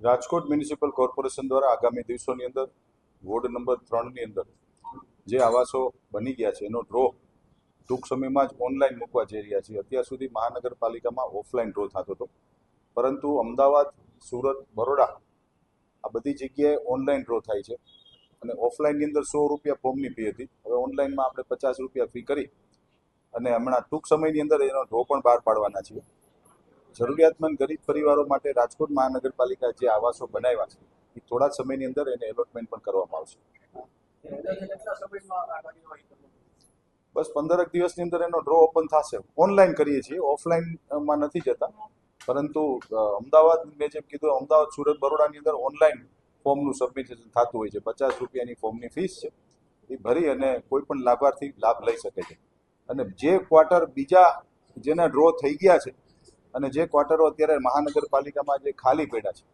Rajkot municipal corporation દ્વારા આગામી દિવસોની અંદર વોર્ડ નંબર 3ની અંદર જે આવાસો બની ગયા છે એનો ડ્રો ટૂંક સમયમાં જ ઓનલાઈન મૂકવા જઈ રહ્યા છીએ. અત્યાર સુધી મહાનગરપાલિકામાં ઓફલાઈન ડ્રો થતો હતો, પરંતુ અમદાવાદ, સુરત, બરોડા આ બધી જગ્યાએ ઓનલાઈન ડ્રો થાય છે અને ઓફલાઈનની અંદર 100 રૂપિયા ફોર્મની ફી હતી. હવે ઓનલાઈનમાં આપણે 50 રૂપિયા ફી કરી અને હમણાં ટૂંક સમયની અંદર એનો ડ્રો પણ બહાર પાડવાના છીએ. જરૂરિયાતમંદ ગરીબ પરિવારો માટે રાજકોટ મહાનગરપાલિકા જે આવાસો બનાવ્યા છે એ થોડા સમયની અંદર એને એલોટમેન્ટ પણ કરવામાં આવશે. બસ 15 દિવસની અંદર એનો ડ્રો ઓપન થશે. ઓનલાઈન કરીએ છીએ, ઓફલાઈનમાં નથી જતા, પરંતુ અમદાવાદ મેં જેમ કીધું અમદાવાદ, સુરત, બરોડાની અંદર ઓનલાઈન ફોર્મનું સબમિશન થતું હોય છે. 50 રૂપિયાની ફોર્મની ફીસ છે, એ ભરી અને કોઈ પણ લાભાર્થી લાભ લઈ શકે છે. અને જે ક્વાર્ટર બીજા જેના ડ્રો થઈ ગયા છે અને જે ક્વાર્ટરો અત્યારે મહાનગરપાલિકામાં જે ખાલી પડ્યા છે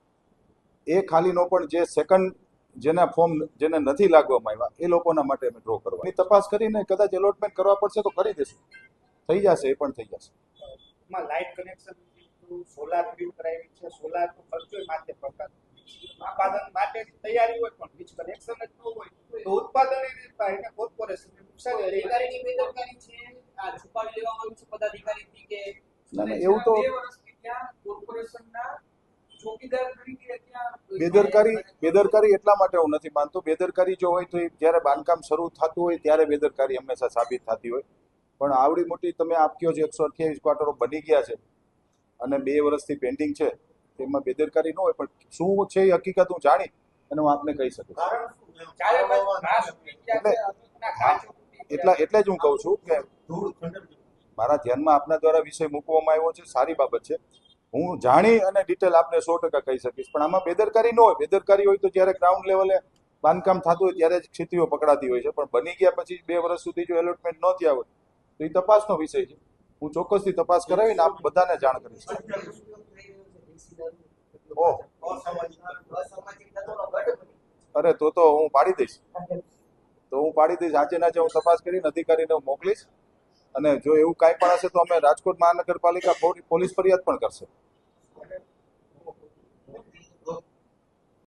એ ખાલીનો પણ જે સેકન્ડ જેના ફોર્મ જેને નથી લાગવામાં આવ્યા એ લોકોના માટે અમે ડ્રો કરવાની તપાસ કરીને કદાચ એલોટમેન્ટ કરવા પડશે તો કરી દેશું. થઈ જશે, એ પણ થઈ જશે. લાઇટ કનેક્શન, સોલાર ફીડ કરાવી છે, સોલાર તો ખર્ચો માથે પ્રકાર ઉત્પાદન માટે તૈયારી હોય પણ વીજ કનેક્શન જ ન હોય તો ઉત્પાદન એને કોર્પોરેશન નુકસાન અધિકારીની બેદરકારી છે. આ છુપાવી લેવામાં આવ્યું છે પદાધિકારીથી કે ના, એવું તો 2 વર્ષથી ત્યાં કોર્પોરેશનના ચોકીદાર તરીકે ત્યાં બેદરકારી એટલા માટે હું નથી માનતો. બેદરકારી જો હોય તો એ જ્યારે બાંધકામ શરૂ થતું હોય ત્યારે બેદરકારી હંમેશા સાબિત થતી હોય. પણ આવડી મોટી તમે આપ કહો છો 128 ક્વાર્ટરો બની ગયા છે અને 2 વર્ષથી પેન્ડિંગ છે, તેમાં બેદરકારી ન હોય, પણ શું છે એ હકીકત હું જાણી અને હું આપને કહી શકું છું. એટલે જ હું કહું છું કે મારા ધ્યાનમાં આપના દ્વારા વિષય મૂકવામાં આવ્યો છે, સારી બાબત છે. હું જાણી અને ડિટેલ આપને 100% કહી શકીશ. પણ આમાં બેદરકારી ન હોય. બેદરકારી હોય તો જ્યારે ગ્રાઉન્ડ લેવલે બાંધકામ થતું હોય ત્યારે જ સ્થિતિઓ પકડાતી હોય છે. પણ બની ગયા પછી 2 વર્ષ સુધી જો એલોટમેન્ટ ન થયા હોય તો એ તપાસનો વિષય છે. હું ચોક્કસથી તપાસ કરાવીને આપ બધાને જાણ કરીશ. ઓહ, અરે તો હું પાડી દઈશ. આજે ને આજે હું તપાસ કરીને અધિકારીને મોકલીશ અને જો એવું કાંઈ પણ હશે તો અમે રાજકોટ મહાનગરપાલિકા પોલીસ ફરિયાદ પણ કરશે.